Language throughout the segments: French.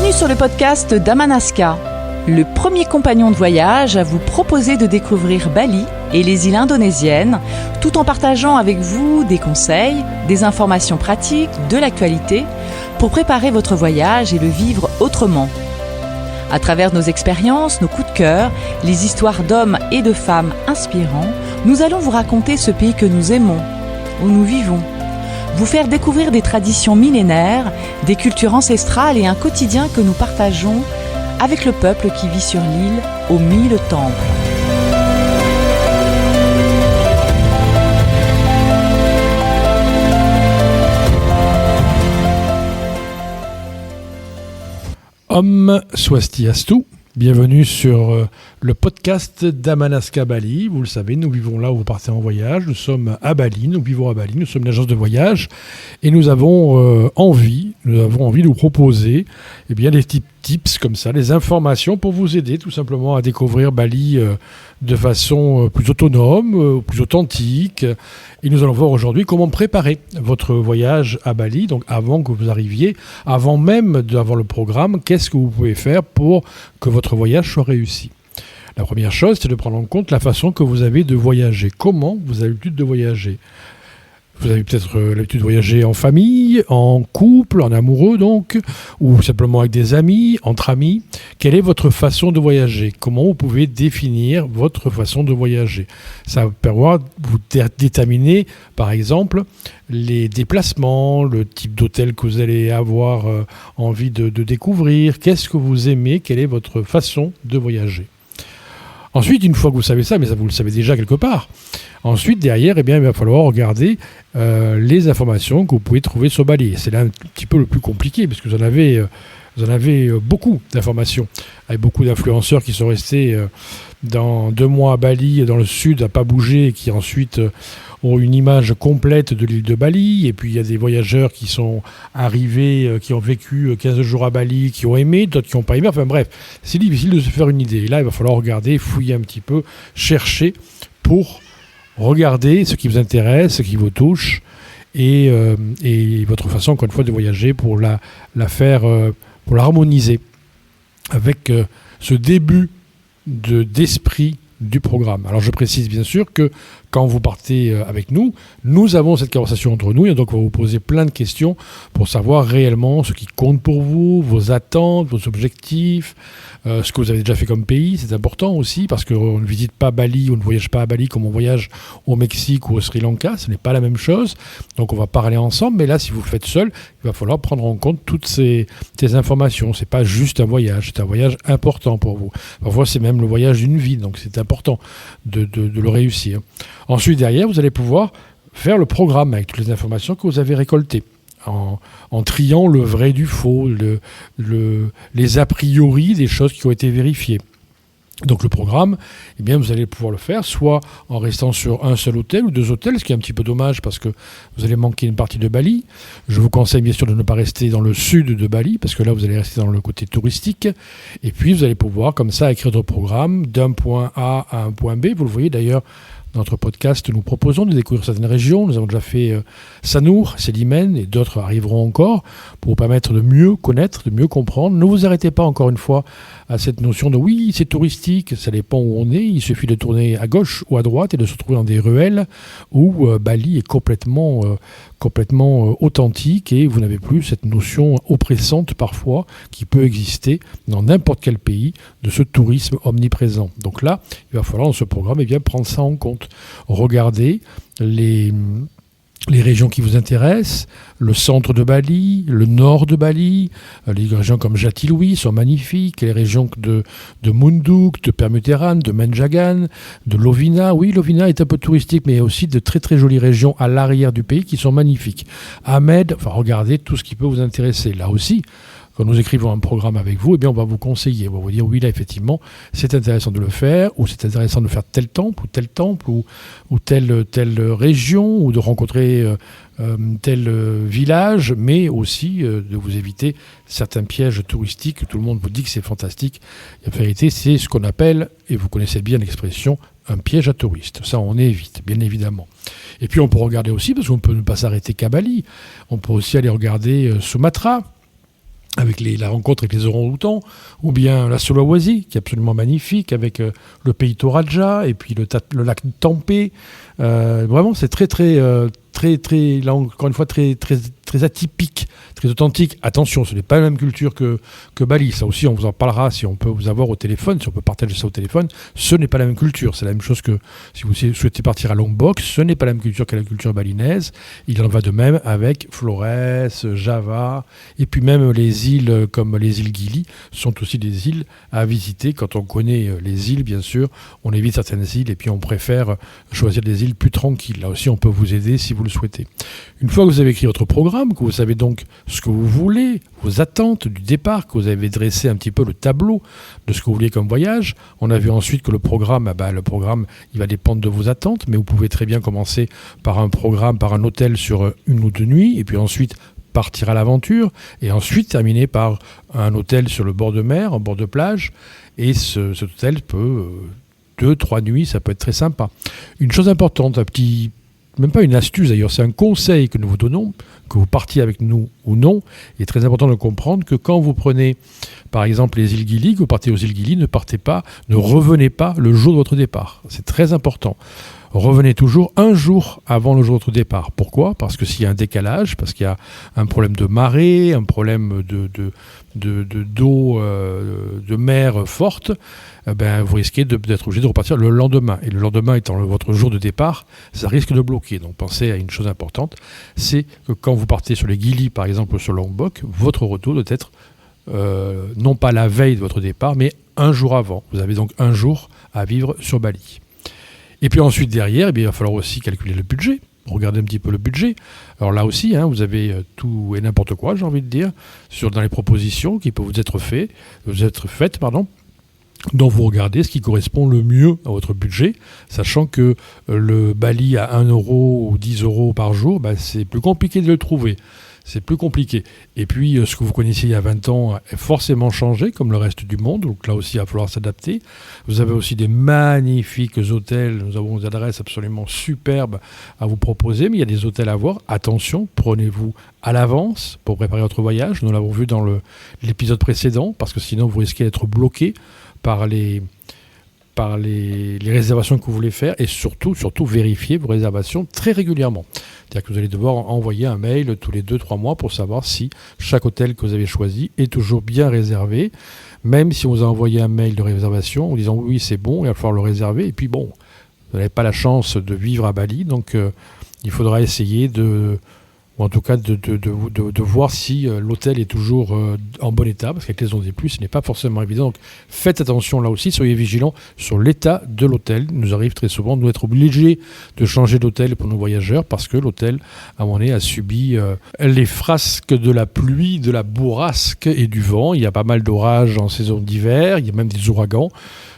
Bienvenue sur le podcast d'Amanaska, le premier compagnon de voyage à vous proposer de découvrir Bali et les îles indonésiennes, tout en partageant avec vous des conseils, des informations pratiques, de l'actualité, pour préparer votre voyage et le vivre autrement. À travers nos expériences, nos coups de cœur, les histoires d'hommes et de femmes inspirants, nous allons vous raconter ce pays que nous aimons, où nous vivons. Vous faire découvrir des traditions millénaires, des cultures ancestrales et un quotidien que nous partageons avec le peuple qui vit sur l'île aux 1000 temples. Om Swastiastu, bienvenue sur le podcast d'Amanaska Bali. Vous le savez, nous vivons là où vous partez en voyage. Nous sommes à Bali, nous vivons à Bali, nous sommes une agence de voyage et nous avons envie de vous proposer des petits tips comme ça, des informations pour vous aider tout simplement à découvrir Bali de façon plus autonome, plus authentique. Et nous allons voir aujourd'hui comment préparer votre voyage à Bali, donc avant que vous arriviez, avant même d'avoir le programme, qu'est-ce que vous pouvez faire pour que votre voyage soit réussi. La première chose, c'est de prendre en compte la façon que vous avez de voyager. Comment vous avez l'habitude de voyager ? Vous avez peut-être l'habitude de voyager en famille, en couple, en amoureux donc, ou simplement avec des amis, entre amis. Quelle est votre façon de voyager ? Comment vous pouvez définir votre façon de voyager ? Ça va permettre de vous déterminer, par exemple, les déplacements, le type d'hôtel que vous allez avoir envie de découvrir. Qu'est-ce que vous aimez ? Quelle est votre façon de voyager ? Ensuite, une fois que vous savez ça, mais ça vous le savez déjà quelque part, ensuite, derrière, il va falloir regarder les informations que vous pouvez trouver sur Bali. Et c'est là un petit peu le plus compliqué, parce que vous en avez beaucoup d'informations, avec beaucoup d'influenceurs qui sont restés dans 2 mois à Bali, dans le sud, à pas bouger, et qui ensuite ont une image complète de l'île de Bali. Et puis il y a des voyageurs qui sont arrivés, qui ont vécu 15 jours à Bali, qui ont aimé, d'autres qui n'ont pas aimé. Enfin bref, c'est difficile de se faire une idée. Et là, il va falloir regarder, fouiller un petit peu, chercher pour regarder ce qui vous intéresse, ce qui vous touche, et votre façon, encore une fois, de voyager pour la faire, pour l'harmoniser avec ce début d'esprit du programme. Alors je précise bien sûr que quand vous partez avec nous, nous avons cette conversation entre nous et donc on va vous poser plein de questions pour savoir réellement ce qui compte pour vous, vos attentes, vos objectifs, ce que vous avez déjà fait comme pays, c'est important aussi parce qu'on ne visite pas Bali, on ne voyage pas à Bali comme on voyage au Mexique ou au Sri Lanka, ce n'est pas la même chose, donc on va parler ensemble, mais là si vous le faites seul, il va falloir prendre en compte toutes ces informations, c'est pas juste un voyage, c'est un voyage important pour vous, parfois c'est même le voyage d'une vie, donc c'est important de le réussir. Ensuite derrière, vous allez pouvoir faire le programme avec toutes les informations que vous avez récoltées. En triant le vrai du faux, les a priori des choses qui ont été vérifiées. Donc le programme, vous allez pouvoir le faire soit en restant sur un seul hôtel ou 2 hôtels, ce qui est un petit peu dommage parce que vous allez manquer une partie de Bali. Je vous conseille bien sûr de ne pas rester dans le sud de Bali parce que là vous allez rester dans le côté touristique. Et puis vous allez pouvoir comme ça écrire votre programme d'un point A à un point B. Vous le voyez d'ailleurs. Dans notre podcast, nous proposons de découvrir certaines régions. Nous avons déjà fait Sanur, Sélimène et d'autres arriveront encore pour vous permettre de mieux connaître, de mieux comprendre. Ne vous arrêtez pas encore une fois à cette notion de oui, c'est touristique, ça dépend où on est. Il suffit de tourner à gauche ou à droite et de se retrouver dans des ruelles où Bali est complètement authentique et vous n'avez plus cette notion oppressante parfois qui peut exister dans n'importe quel pays de ce tourisme omniprésent. Donc là, il va falloir dans ce programme prendre ça en compte. Regardez les régions qui vous intéressent, le centre de Bali, le nord de Bali, les régions comme Jatiluwih sont magnifiques, les régions de Munduk, de Permuteran, de Menjagan, de Lovina. Oui, Lovina est un peu touristique, mais il y a aussi de très très jolies régions à l'arrière du pays qui sont magnifiques. Ahmed, regardez tout ce qui peut vous intéresser. Là aussi, quand nous écrivons un programme avec vous, on va vous conseiller. On va vous dire, oui, là, effectivement, c'est intéressant de le faire, ou c'est intéressant de faire tel temple, ou telle région, ou de rencontrer tel village, mais aussi de vous éviter certains pièges touristiques. Tout le monde vous dit que c'est fantastique. En vérité, c'est ce qu'on appelle, et vous connaissez bien l'expression, un piège à touristes. Ça, on évite, bien évidemment. Et puis, on peut regarder aussi, parce qu'on ne peut pas s'arrêter qu'à Bali, on peut aussi aller regarder Sumatra, avec la rencontre avec les orang-outans, ou bien la Sulawesi, qui est absolument magnifique, avec le pays Toraja, et puis le lac Tampé. Vraiment, c'est très, là encore une fois, très atypique, très authentique. Attention, ce n'est pas la même culture que Bali. Ça aussi, on vous en parlera si on peut vous avoir au téléphone, si on peut partager ça au téléphone. Ce n'est pas la même culture. C'est la même chose que si vous souhaitez partir à Lombok, ce n'est pas la même culture que la culture balinaise. Il en va de même avec Flores, Java, et puis même les îles comme les îles Gili sont aussi des îles à visiter. Quand on connaît les îles, bien sûr, on évite certaines îles et puis on préfère choisir des îles plus tranquilles. Là aussi, on peut vous aider si vous le souhaitez. Une fois que vous avez écrit votre programme, que vous savez donc ce que vous voulez, vos attentes du départ, que vous avez dressé un petit peu le tableau de ce que vous vouliez comme voyage, on a vu ensuite que le programme, il va dépendre de vos attentes, mais vous pouvez très bien commencer par un programme, par un hôtel sur 1 ou 2 nuits, et puis ensuite partir à l'aventure, et ensuite terminer par un hôtel sur le bord de mer, en bord de plage, et cet hôtel peut... 2-3 nuits, ça peut être très sympa. Une chose importante, même pas une astuce d'ailleurs, c'est un conseil que nous vous donnons, que vous partiez avec nous ou non. Il est très important de comprendre que quand vous prenez, par exemple, les îles Gili, que vous partez aux îles Gili, ne revenez pas le jour de votre départ. C'est très important. Revenez toujours un jour avant le jour de votre départ. Pourquoi ? Parce que s'il y a un décalage, parce qu'il y a un problème de marée, un problème d'eau, de mer forte, vous risquez d'être obligé de repartir le lendemain. Et le lendemain étant votre jour de départ, ça risque de bloquer. Donc pensez à une chose importante, c'est que quand vous partez sur les Gili, par exemple, ou sur Lombok, votre retour doit être non pas la veille de votre départ, mais un jour avant. Vous avez donc un jour à vivre sur Bali. Et puis ensuite, derrière, il va falloir aussi calculer le budget. Regardez un petit peu le budget. Alors là aussi, vous avez tout et n'importe quoi, j'ai envie de dire, dans les propositions qui peuvent vous être faites. Donc vous regardez ce qui correspond le mieux à votre budget, sachant que le Bali à 1 euro ou 10 euros par jour, c'est plus compliqué de le trouver. C'est plus compliqué. Et puis, ce que vous connaissiez il y a 20 ans est forcément changé, comme le reste du monde. Donc là aussi, il va falloir s'adapter. Vous avez aussi des magnifiques hôtels. Nous avons des adresses absolument superbes à vous proposer. Mais il y a des hôtels à voir. Attention, prenez-vous à l'avance pour préparer votre voyage. Nous l'avons vu dans l'épisode précédent, parce que sinon, vous risquez d'être bloqué par les réservations que vous voulez faire, et surtout vérifier vos réservations très régulièrement. C'est-à-dire que vous allez devoir envoyer un mail tous les 2-3 mois pour savoir si chaque hôtel que vous avez choisi est toujours bien réservé, même si on vous a envoyé un mail de réservation en disant oui c'est bon, il va falloir le réserver, et puis bon, vous n'avez pas la chance de vivre à Bali, donc il faudra essayer ou en tout cas de voir si l'hôtel est toujours en bon état, parce qu'avec les ondes des pluies, ce n'est pas forcément évident. Donc faites attention là aussi, soyez vigilants sur l'état de l'hôtel. Il nous arrive très souvent de être obligés de changer d'hôtel pour nos voyageurs, parce que l'hôtel, à un moment donné, a subi les frasques de la pluie, de la bourrasque et du vent. Il y a pas mal d'orages en saison d'hiver, il y a même des ouragans.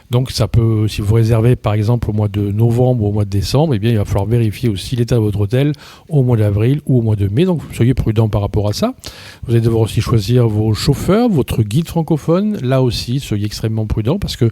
Donc ça peut, si vous réservez par exemple au mois de novembre ou au mois de décembre, il va falloir vérifier aussi l'état de votre hôtel au mois d'avril ou au mois de mai. Donc soyez prudents par rapport à ça. Vous allez devoir aussi choisir vos chauffeurs, votre guide francophone. Là aussi, soyez extrêmement prudents, parce que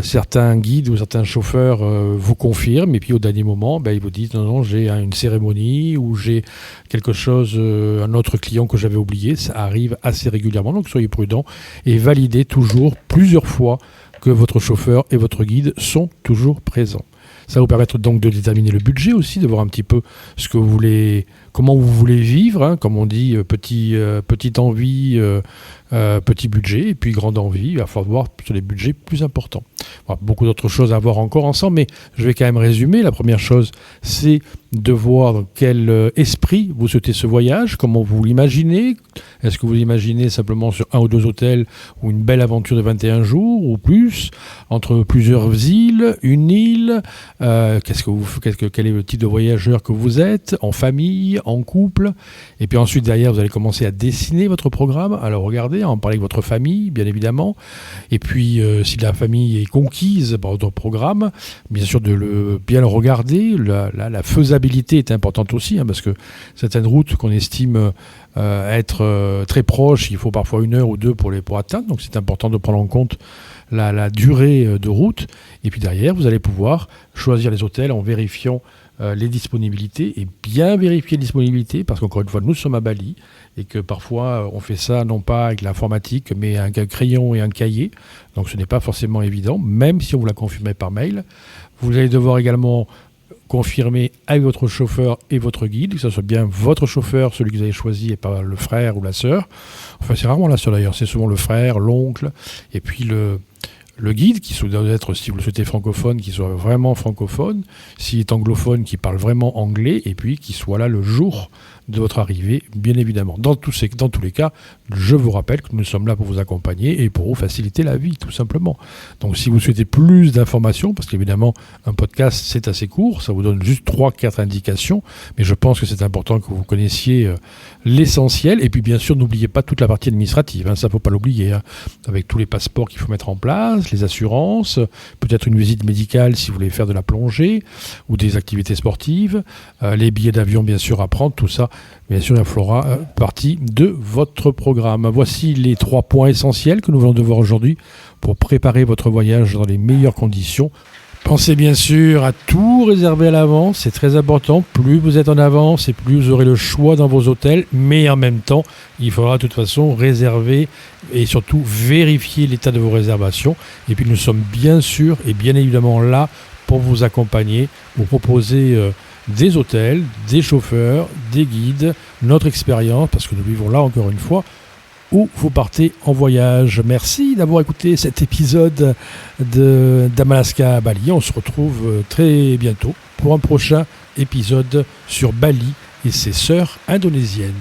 certains guides ou certains chauffeurs vous confirment, et puis au dernier moment, ils vous disent non, j'ai une cérémonie, ou j'ai quelque chose, un autre client que j'avais oublié. Ça arrive assez régulièrement, donc soyez prudents et validez toujours plusieurs fois que votre chauffeur et votre guide sont toujours présents. Ça va vous permettre donc de déterminer le budget aussi, de voir un petit peu ce que vous voulez, comment vous voulez vivre, comme on dit, petite envie, petit budget, et puis grande envie. Il va falloir voir sur les budgets plus importants. Voilà, beaucoup d'autres choses à voir encore ensemble, mais je vais quand même résumer. La première chose, c'est de voir dans quel esprit vous souhaitez ce voyage, comment vous l'imaginez. Est-ce que vous l'imaginez simplement sur 1 ou 2 hôtels, ou une belle aventure de 21 jours ou plus, entre plusieurs îles, une île, quel est le type de voyageur que vous êtes, en famille, en couple, et puis ensuite derrière vous allez commencer à dessiner votre programme, à le regarder, à en parler avec votre famille bien évidemment, et puis si la famille est conquise par votre programme, bien sûr de bien le regarder. La faisabilité est importante aussi, parce que certaines routes qu'on estime être très proches, il faut parfois 1 heure ou 2 pour atteindre, donc c'est important de prendre en compte la durée de route. Et puis derrière, vous allez pouvoir choisir les hôtels en vérifiant les disponibilités et bien vérifier les disponibilités, parce qu'encore une fois, nous sommes à Bali et que parfois on fait ça non pas avec l'informatique, mais un crayon et un cahier. Donc ce n'est pas forcément évident, même si on vous l'a confirmé par mail. Vous allez devoir également confirmer avec votre chauffeur et votre guide, que ce soit bien votre chauffeur, celui que vous avez choisi, et pas le frère ou la sœur. Enfin, c'est rarement la sœur d'ailleurs, c'est souvent le frère, l'oncle, et puis le guide, qui doit être, si vous le souhaitez francophone, qui soit vraiment francophone, s'il est anglophone, qui parle vraiment anglais, et puis qui soit là le jour de votre arrivée, bien évidemment. Dans tous les cas, je vous rappelle que nous sommes là pour vous accompagner et pour vous faciliter la vie, tout simplement. Donc si vous souhaitez plus d'informations, parce qu'évidemment, un podcast, c'est assez court, ça vous donne juste 3-4 indications, mais je pense que c'est important que vous connaissiez l'essentiel, et puis bien sûr, n'oubliez pas toute la partie administrative, ça ne faut pas l'oublier, avec tous les passeports qu'il faut mettre en place, les assurances, peut-être une visite médicale si vous voulez faire de la plongée, ou des activités sportives, les billets d'avion bien sûr à prendre, tout ça, bien sûr, il fera partie de votre programme. Voici les 3 points essentiels que nous venons de voir aujourd'hui pour préparer votre voyage dans les meilleures conditions. Pensez bien sûr à tout réserver à l'avance, c'est très important. Plus vous êtes en avance et plus vous aurez le choix dans vos hôtels, mais en même temps, il faudra de toute façon réserver et surtout vérifier l'état de vos réservations. Et puis nous sommes bien sûr et bien évidemment là pour vous accompagner, vous proposer des hôtels, des chauffeurs, des guides, notre expérience, parce que nous vivons là encore une fois où vous partez en voyage. Merci d'avoir écouté cet épisode d'Amalaska à Bali. On se retrouve très bientôt pour un prochain épisode sur Bali et ses sœurs indonésiennes.